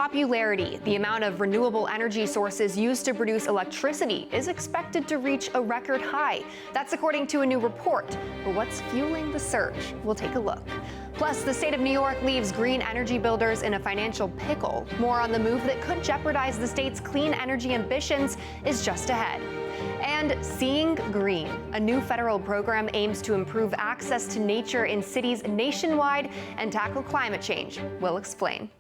popularity, the amount of renewable energy sources used to produce electricity is expected to reach a record high. That's according to a new report. But what's fueling the surge? We'll take a look. Plus, the state of New York leaves green energy builders in a financial pickle. More on the move that could jeopardize the state's clean energy ambitions is just ahead. And Seeing Green, a new federal program aims to improve access to nature in cities nationwide and tackle climate change. We'll explain.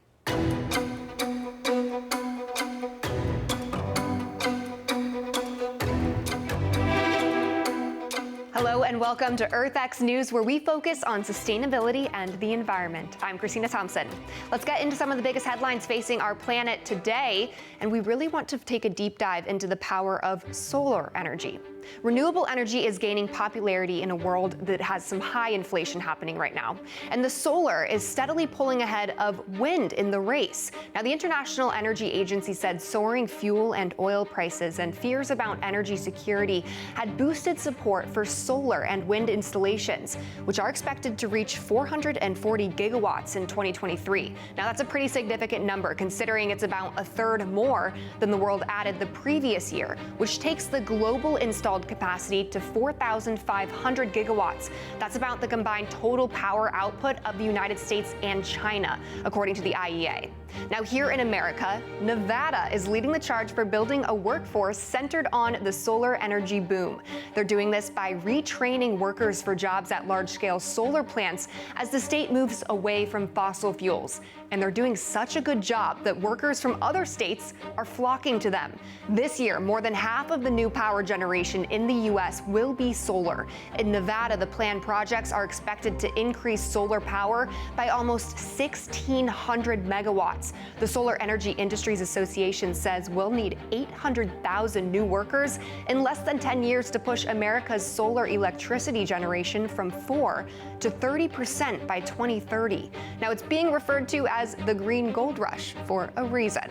Hello and welcome to EarthX News, where we focus on sustainability and the environment. I'm Christina Thompson. Let's get into some of the biggest headlines facing our planet today, and we really want to take a deep dive into the power of solar energy. Renewable energy is gaining popularity in a world that has some high inflation happening right now, and the solar is steadily pulling ahead of wind in the race. Now, the International Energy Agency said soaring fuel and oil prices and fears about energy security had boosted support for solar and wind installations, which are expected to reach 440 gigawatts in 2023. Now, that's a pretty significant number considering it's about a third more than the world added the previous year, which takes the global installed capacity to 4,500 gigawatts. That's about the combined total power output of the United States and China, according to the IEA. Now, here in America, Nevada is leading the charge for building a workforce centered on the solar energy boom. They're doing this by retraining workers for jobs at large-scale solar plants as the state moves away from fossil fuels. And they're doing such a good job that workers from other states are flocking to them. This year, more than half of the new power generation in the U.S. will be solar. In Nevada, the planned projects are expected to increase solar power by almost 1,600 megawatts. The Solar Energy Industries Association says we'll need 800,000 new workers in less than 10 years to push America's solar electricity generation from 4% to 30% by 2030. Now, it's being referred to as the green gold rush for a reason.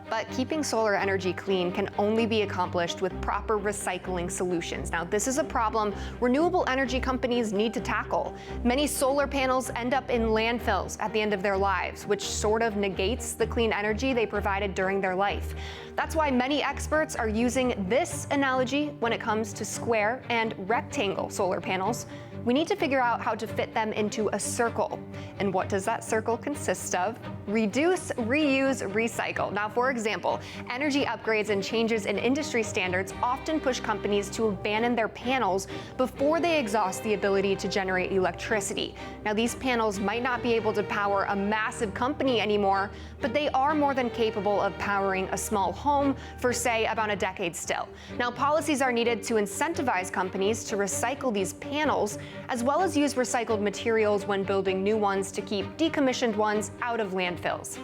But keeping solar energy clean can only be accomplished with proper recycling solutions. Now, this is a problem renewable energy companies need to tackle. Many solar panels end up in landfills at the end of their lives, which sort of negates the clean energy they provided during their life. That's why many experts are using this analogy when it comes to square and rectangle solar panels. We need to figure out how to fit them into a circle. And what does that circle consist of? Reduce, reuse, recycle. Now, for example, energy upgrades and changes in industry standards often push companies to abandon their panels before they exhaust the ability to generate electricity. Now, these panels might not be able to power a massive company anymore, but they are more than capable of powering a small home for, say, about a decade still. Now, policies are needed to incentivize companies to recycle these panels, as well as use recycled materials when building new ones to keep decommissioned ones out of landfills.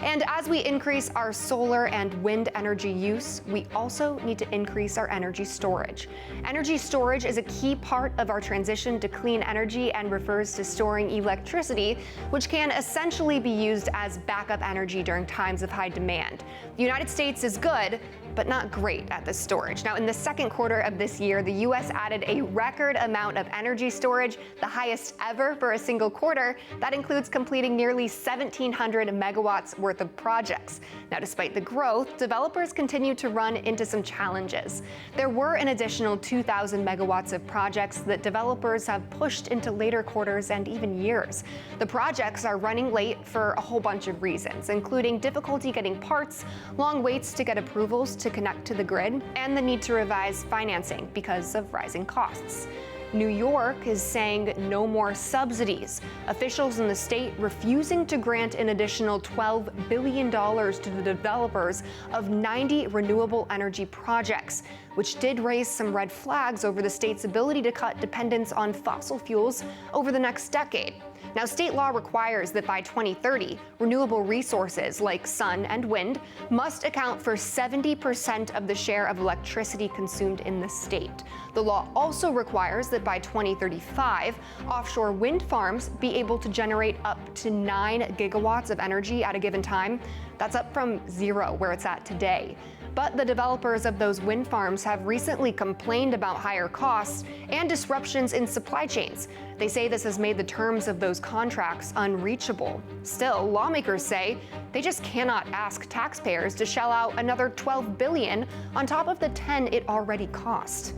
And as we increase our solar and wind energy use, we also need to increase our energy storage. Energy storage is a key part of our transition to clean energy and refers to storing electricity, which can essentially be used as backup energy during times of high demand. The United States is good, but not great at this storage. Now, in the second quarter of this year, the U.S. added a record amount of energy storage, the highest ever for a single quarter. That includes completing nearly 1,700 megawatts worth of projects. Now, despite the growth, developers continue to run into some challenges. There were an additional 2,000 megawatts of projects that developers have pushed into later quarters and even years. The projects are running late for a whole bunch of reasons, including difficulty getting parts, long waits to get approvals to connect to the grid, and the need to revise financing because of rising costs. New York is saying no more subsidies. Officials in the state refusing to grant an additional $12 billion to the developers of 90 renewable energy projects, which did raise some red flags over the state's ability to cut dependence on fossil fuels over the next decade. Now, state law requires that by 2030, renewable resources like sun and wind must account for 70% of the share of electricity consumed in the state. The law also requires that by 2035, offshore wind farms be able to generate up to 9 gigawatts of energy at a given time. That's up from 0, where it's at today. But the developers of those wind farms have recently complained about higher costs and disruptions in supply chains. They say this has made the terms of those contracts unreachable. Still, lawmakers say they just cannot ask taxpayers to shell out another $12 billion on top of the $10 it already cost.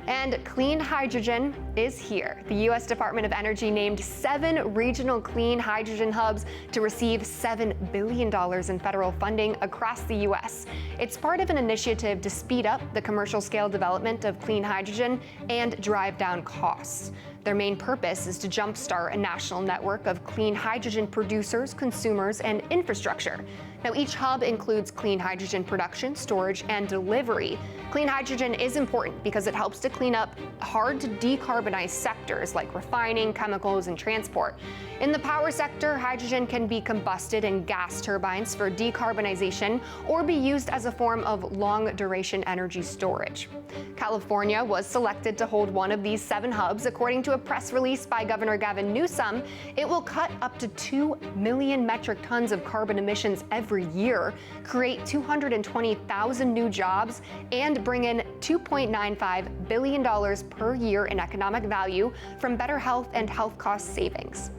And clean hydrogen is here. The U.S. Department of Energy named 7 regional clean hydrogen hubs to receive $7 billion in federal funding across the U.S. It's part of an initiative to speed up the commercial scale development of clean hydrogen and drive down costs. Their main purpose is to jumpstart a national network of clean hydrogen producers, consumers, and infrastructure. Now, each hub includes clean hydrogen production, storage, and delivery. Clean hydrogen is important because it helps to clean up hard-to-decarbonize sectors like refining, chemicals, and transport. In the power sector, hydrogen can be combusted in gas turbines for decarbonization or be used as a form of long-duration energy storage. California was selected to hold one of these 7 hubs. According to a press release by Governor Gavin Newsom, it will cut up to 2 million metric tons of carbon emissions every year, create 220,000 new jobs, and bring in $2.95 billion per year in economic value from better health and health cost savings.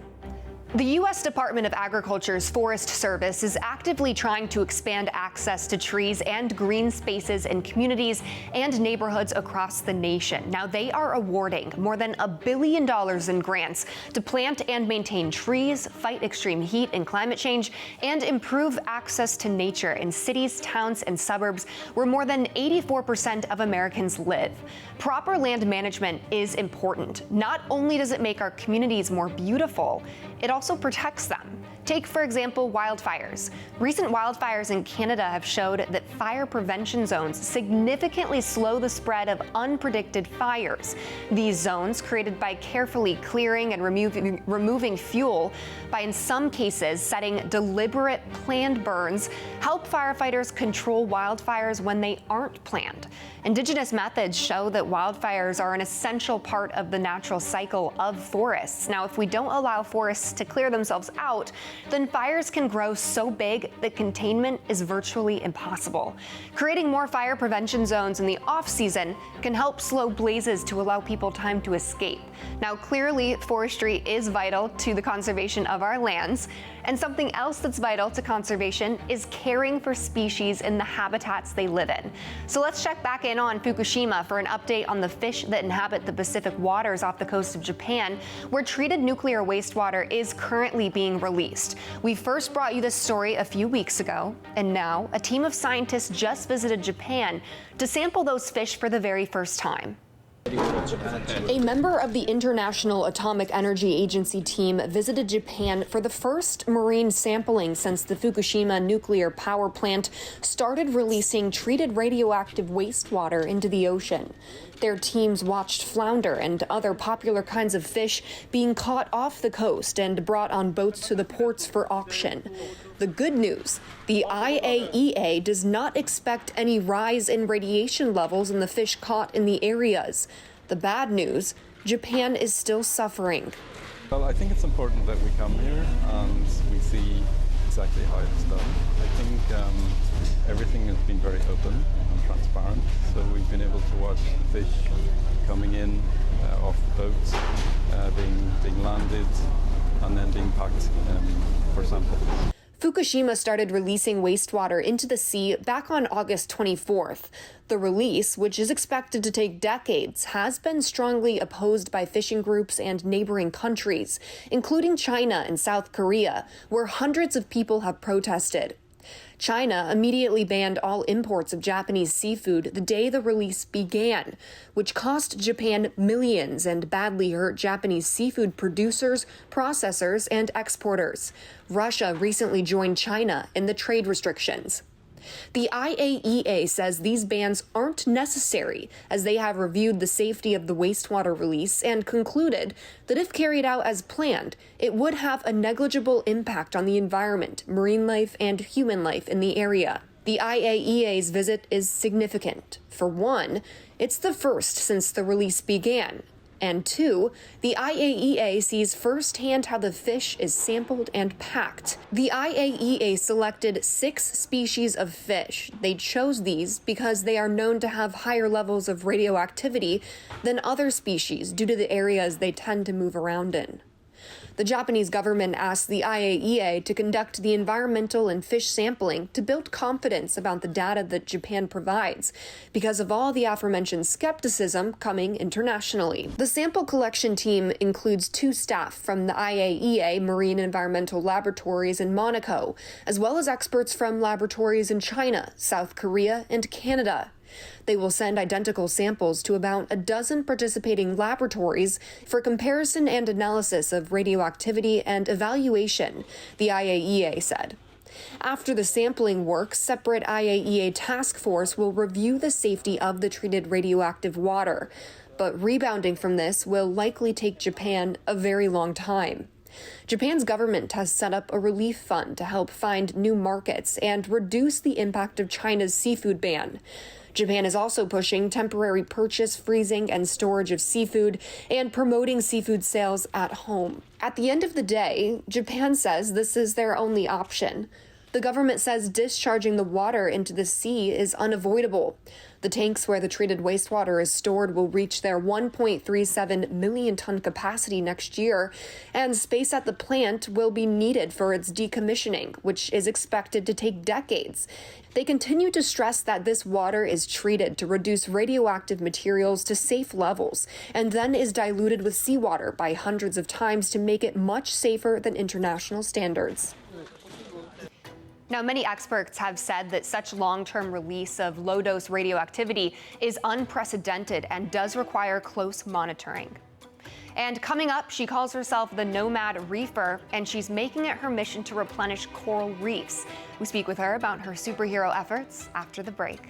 The U.S. Department of Agriculture's Forest Service is actively trying to expand access to trees and green spaces in communities and neighborhoods across the nation. Now, they are awarding more than $1 billion in grants to plant and maintain trees, fight extreme heat and climate change, and improve access to nature in cities, towns, and suburbs where more than 84% of Americans live. Proper land management is important. Not only does it make our communities more beautiful, it also protects them. Take, for example, wildfires. Recent wildfires in Canada have showed that fire prevention zones significantly slow the spread of unpredicted fires. These zones, created by carefully clearing and removing fuel, by in some cases setting deliberate planned burns, help firefighters control wildfires when they aren't planned. Indigenous methods show that wildfires are an essential part of the natural cycle of forests. Now, if we don't allow forests to clear themselves out, then fires can grow so big that containment is virtually impossible. Creating more fire prevention zones in the off-season can help slow blazes to allow people time to escape. Now, clearly, forestry is vital to the conservation of our lands, and something else that's vital to conservation is caring for species in the habitats they live in. So let's check back in on Fukushima for an update on the fish that inhabit the Pacific waters off the coast of Japan, where treated nuclear wastewater is currently being released. We first brought you this story a few weeks ago, and now a team of scientists just visited Japan to sample those fish for the very first time. A member of the International Atomic Energy Agency team visited Japan for the first marine sampling since the Fukushima nuclear power plant started releasing treated radioactive wastewater into the ocean. Their teams watched flounder and other popular kinds of fish being caught off the coast and brought on boats to the ports for auction. The good news, the IAEA does not expect any rise in radiation levels in the fish caught in the areas. The bad news, Japan is still suffering. Well, I think it's important that we come here and we see exactly how it's done. I think everything has been very open and transparent, so we've been able to watch the fish coming in off the boats, being landed, and then being packed for samples. Fukushima started releasing wastewater into the sea back on August 24th. The release, which is expected to take decades, has been strongly opposed by fishing groups and neighboring countries, including China and South Korea, where hundreds of people have protested. China immediately banned all imports of Japanese seafood the day the release began, which cost Japan millions and badly hurt Japanese seafood producers, processors, and exporters. Russia recently joined China in the trade restrictions. The IAEA says these bans aren't necessary, as they have reviewed the safety of the wastewater release and concluded that if carried out as planned, it would have a negligible impact on the environment, marine life, and human life in the area. The IAEA's visit is significant. For one, it's the first since the release began. And two, the IAEA sees firsthand how the fish is sampled and packed. The IAEA selected 6 species of fish. They chose these because they are known to have higher levels of radioactivity than other species due to the areas they tend to move around in. The Japanese government asked the IAEA to conduct the environmental and fish sampling to build confidence about the data that Japan provides, because of all the aforementioned skepticism coming internationally. The sample collection team includes 2 staff from the IAEA Marine Environmental Laboratories in Monaco, as well as experts from laboratories in China, South Korea, and Canada. They will send identical samples to about a dozen participating laboratories for comparison and analysis of radioactivity and evaluation, the IAEA said. After the sampling work, separate IAEA task force will review the safety of the treated radioactive water, but rebounding from this will likely take Japan a very long time. Japan's government has set up a relief fund to help find new markets and reduce the impact of China's seafood ban. Japan is also pushing temporary purchase, freezing, and storage of seafood and promoting seafood sales at home. At the end of the day, Japan says this is their only option. The government says discharging the water into the sea is unavoidable. The tanks where the treated wastewater is stored will reach their 1.37 million ton capacity next year, and space at the plant will be needed for its decommissioning, which is expected to take decades. They continue to stress that this water is treated to reduce radioactive materials to safe levels, and then is diluted with seawater by hundreds of times to make it much safer than international standards. Now, many experts have said that such long-term release of low-dose radioactivity is unprecedented and does require close monitoring. And coming up, she calls herself the Nomad Reefer, and she's making it her mission to replenish coral reefs. We speak with her about her superhero efforts after the break.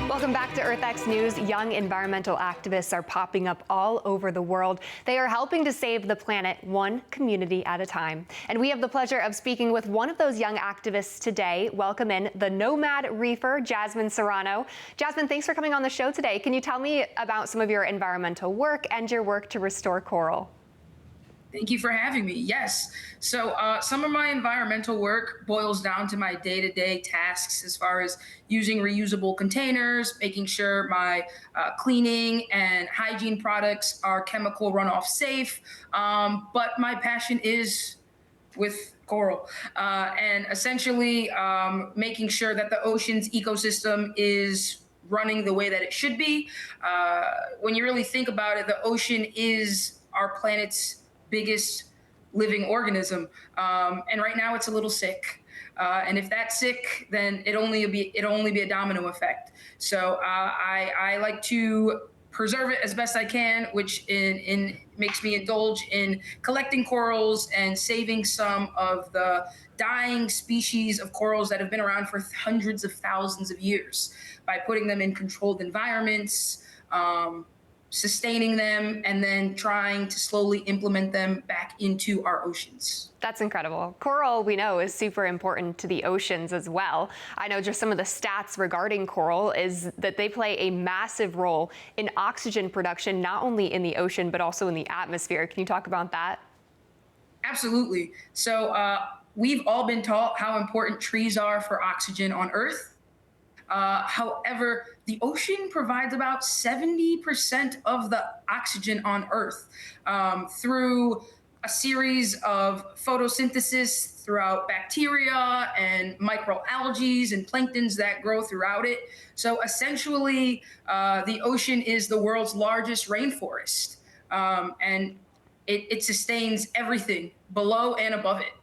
Welcome back to EarthxNews. Young environmental activists are popping up all over the world. They are helping to save the planet one community at a time. And we have the pleasure of speaking with one of those young activists today. Welcome in the Nomad Reefer, Jasmine Serrano. Jasmine, thanks for coming on the show today. Can you tell me about some of your environmental work and your work to restore coral? Thank you for having me. Yes. So some of my environmental work boils down to my day-to-day tasks as far as using reusable containers, making sure my cleaning and hygiene products are chemical runoff safe. But my passion is with coral and essentially making sure that the ocean's ecosystem is running the way that it should be. When you really think about it, the ocean is our planet's biggest living organism, and right now it's a little sick. And if that's sick, then it'll only be a domino effect. So I like to preserve it as best I can, which makes me indulge in collecting corals and saving some of the dying species of corals that have been around for hundreds of thousands of years by putting them in controlled environments, sustaining them, and then trying to slowly implement them back into our oceans. That's incredible. Coral, we know, is super important to the oceans as well. I know just some of the stats regarding coral is that they play a massive role in oxygen production, not only in the ocean, but also in the atmosphere. Can you talk about that? Absolutely. So we've all been taught how important trees are for oxygen on Earth. However, the ocean provides about 70% of the oxygen on Earth through a series of photosynthesis throughout bacteria and microalgae and planktons that grow throughout it. So essentially, the ocean is the world's largest rainforest, and it sustains everything below and above it.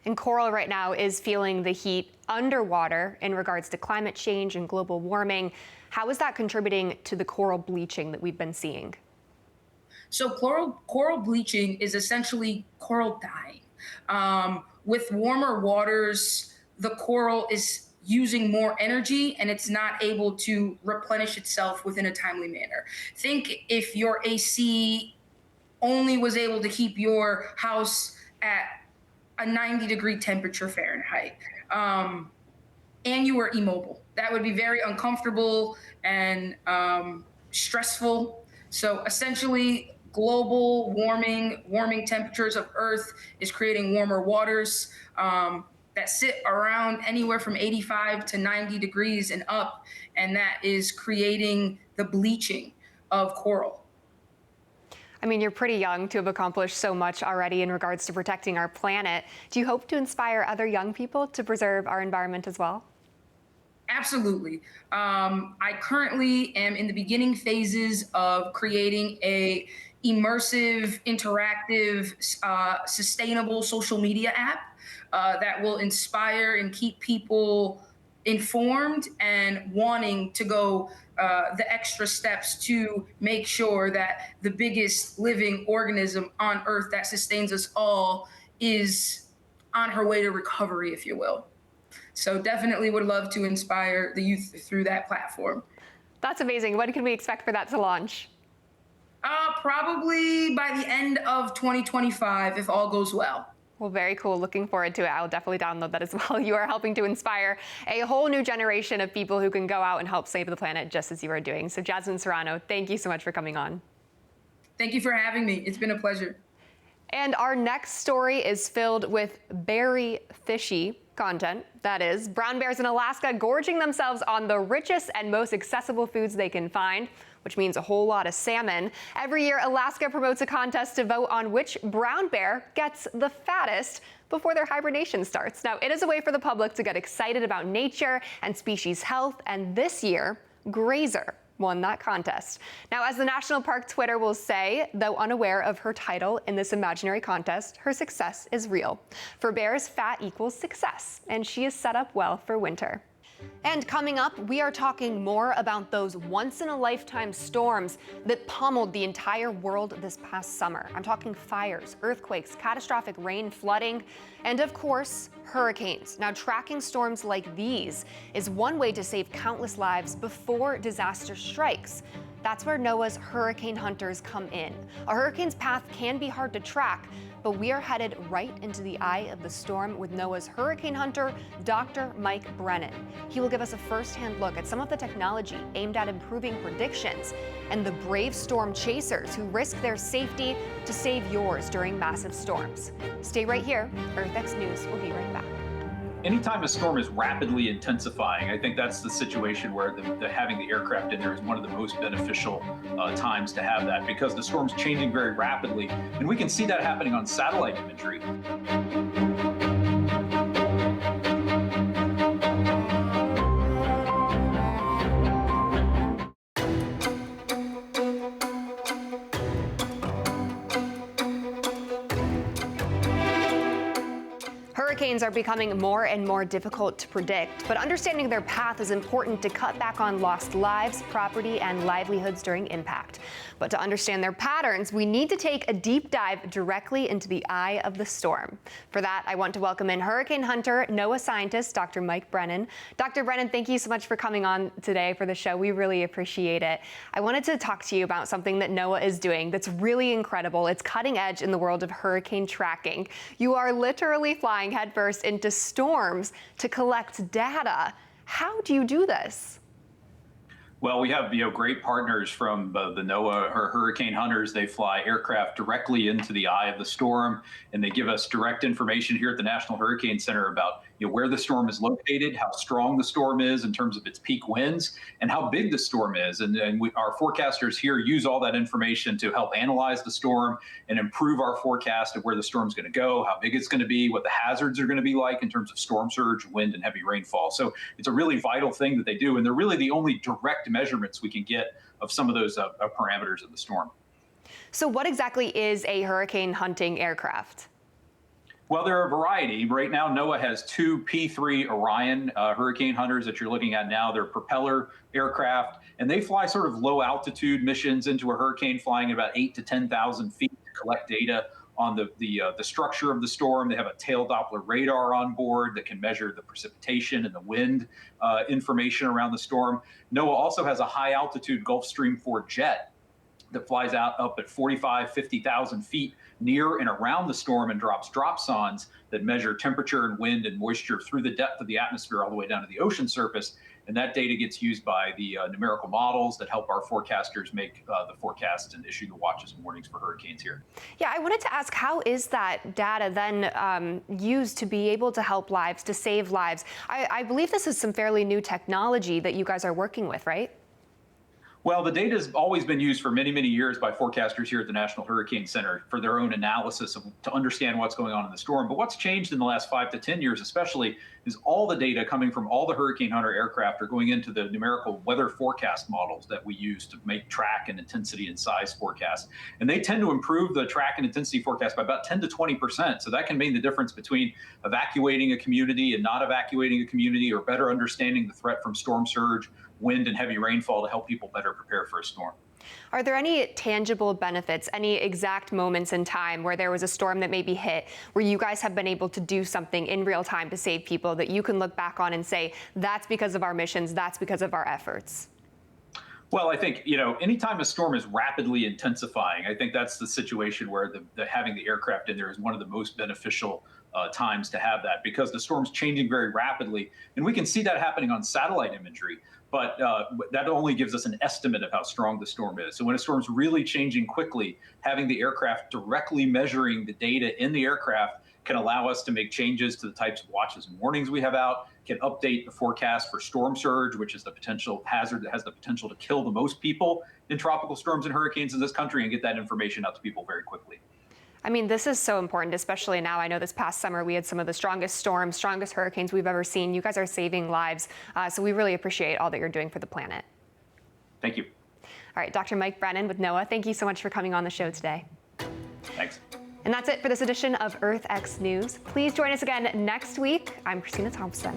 And coral right now is feeling the heat underwater in regards to climate change and global warming. How is that contributing to the coral bleaching that we've been seeing? So coral bleaching is essentially coral dying. With warmer waters, the coral is using more energy and it's not able to replenish itself within a timely manner. Think if your AC only was able to keep your house at a 90-degree temperature Fahrenheit, and you were immobile. That would be very uncomfortable and stressful. So essentially, global warming temperatures of Earth is creating warmer waters that sit around anywhere from 85 to 90 degrees and up, and that is creating the bleaching of coral. I mean, you're pretty young to have accomplished so much already in regards to protecting our planet. Do you hope to inspire other young people to preserve our environment as well? Absolutely. I currently am in the beginning phases of creating a immersive, interactive, sustainable social media app that will inspire and keep people informed and wanting to go the extra steps to make sure that the biggest living organism on Earth that sustains us all is on her way to recovery, if you will. So definitely would love to inspire the youth through that platform. That's amazing. When can we expect for that to launch? Probably by the end of 2025, if all goes well. Well, very cool. Looking forward to it. I'll definitely download that as well. You are helping to inspire a whole new generation of people who can go out and help save the planet just as you are doing. So Jasmine Serrano, thank you so much for coming on. Thank you for having me. It's been a pleasure. And our next story is filled with berry fishy content. That is, brown bears in Alaska gorging themselves on the richest and most accessible foods they can find, which means a whole lot of salmon. Every year, Alaska promotes a contest to vote on which brown bear gets the fattest before their hibernation starts. Now, it is a way for the public to get excited about nature and species health, and this year, Grazer won that contest. Now, as the National Park Twitter will say, though unaware of her title in this imaginary contest, her success is real. For bears, fat equals success, and she is set up well for winter. And coming up, we are talking more about those once-in-a-lifetime storms that pummeled the entire world this past summer. I'm talking fires, earthquakes, catastrophic rain, flooding, and of course, hurricanes. Now, tracking storms like these is one way to save countless lives before disaster strikes. That's where NOAA's hurricane hunters come in. A hurricane's path can be hard to track, but we are headed right into the eye of the storm with NOAA's hurricane hunter, Dr. Mike Brennan. He will give us a first-hand look at some of the technology aimed at improving predictions and the brave storm chasers who risk their safety to save yours during massive storms. Stay right here. EarthX News will be right back. Anytime a storm is rapidly intensifying, I think that's the situation where having the aircraft in there is one of the most beneficial times to have that, because the storm's changing very rapidly, and we can see that happening on satellite imagery. Hurricanes are becoming more and more difficult to predict, but understanding their path is important to cut back on lost lives, property, and livelihoods during impact. But to understand their patterns, we need to take a deep dive directly into the eye of the storm. For that, I want to welcome in hurricane hunter, NOAA scientist, Dr. Mike Brennan. Dr. Brennan, thank you so much for coming on today for the show. We really appreciate it. I wanted to talk to you about something that NOAA is doing that's really incredible. It's cutting edge in the world of hurricane tracking. You are literally flying headfirst into storms to collect data. How do you do this? Well, we have great partners from the NOAA or hurricane hunters. They fly aircraft directly into the eye of the storm, and they give us direct information here at the National Hurricane Center about where the storm is located, how strong the storm is in terms of its peak winds, and how big the storm is. And our forecasters here use all that information to help analyze the storm and improve our forecast of where the storm's going to go, how big it's going to be, what the hazards are going to be like in terms of storm surge, wind, and heavy rainfall. So it's a really vital thing that they do, and they're really the only direct measurements we can get of some of those parameters of the storm. So what exactly is a hurricane hunting aircraft? Well, there are a variety. Right now, NOAA has two P-3 Orion hurricane hunters that you're looking at now. They're propeller aircraft, and they fly sort of low altitude missions into a hurricane, flying about 8,000 to 10,000 feet to collect data on the structure of the storm. They have a tail Doppler radar on board that can measure the precipitation and the wind information around the storm. NOAA also has a high altitude Gulfstream 4 jet that flies out up at 45, 50,000 feet near and around the storm and drops dropsondes that measure temperature and wind and moisture through the depth of the atmosphere all the way down to the ocean surface. And that data gets used by the numerical models that help our forecasters make the forecasts and issue the watches and warnings for hurricanes here. Yeah, I wanted to ask, how is that data then used to be able to help lives, to save lives? I believe this is some fairly new technology that you guys are working with, right? Well, the data has always been used for many, many years by forecasters here at the National Hurricane Center for their own analysis to understand what's going on in the storm. But what's changed in the last 5 to 10 years especially is all the data coming from all the Hurricane Hunter aircraft are going into the numerical weather forecast models that we use to make track and intensity and size forecasts. And they tend to improve the track and intensity forecast by about 10 to 20%. So that can mean the difference between evacuating a community and not evacuating a community, or better understanding the threat from storm surge, wind, and heavy rainfall to help people better prepare for a storm. Are there any tangible benefits, any exact moments in time where there was a storm that maybe hit, where you guys have been able to do something in real time to save people that you can look back on and say, that's because of our missions, that's because of our efforts? Well, I think, anytime a storm is rapidly intensifying, I think that's the situation where having the aircraft in there is one of the most beneficial times to have that, because the storm's changing very rapidly. And we can see that happening on satellite imagery. But that only gives us an estimate of how strong the storm is. So when a storm's really changing quickly, having the aircraft directly measuring the data in the aircraft can allow us to make changes to the types of watches and warnings we have out, can update the forecast for storm surge, which is the potential hazard that has the potential to kill the most people in tropical storms and hurricanes in this country, and get that information out to people very quickly. I mean, this is so important, especially now. I know this past summer we had some of the strongest storms, strongest hurricanes we've ever seen. You guys are saving lives, so we really appreciate all that you're doing for the planet. Thank you. All right, Dr. Mike Brennan with NOAA, thank you so much for coming on the show today. Thanks. And that's it for this edition of EarthX News. Please join us again next week. I'm Christina Thompson.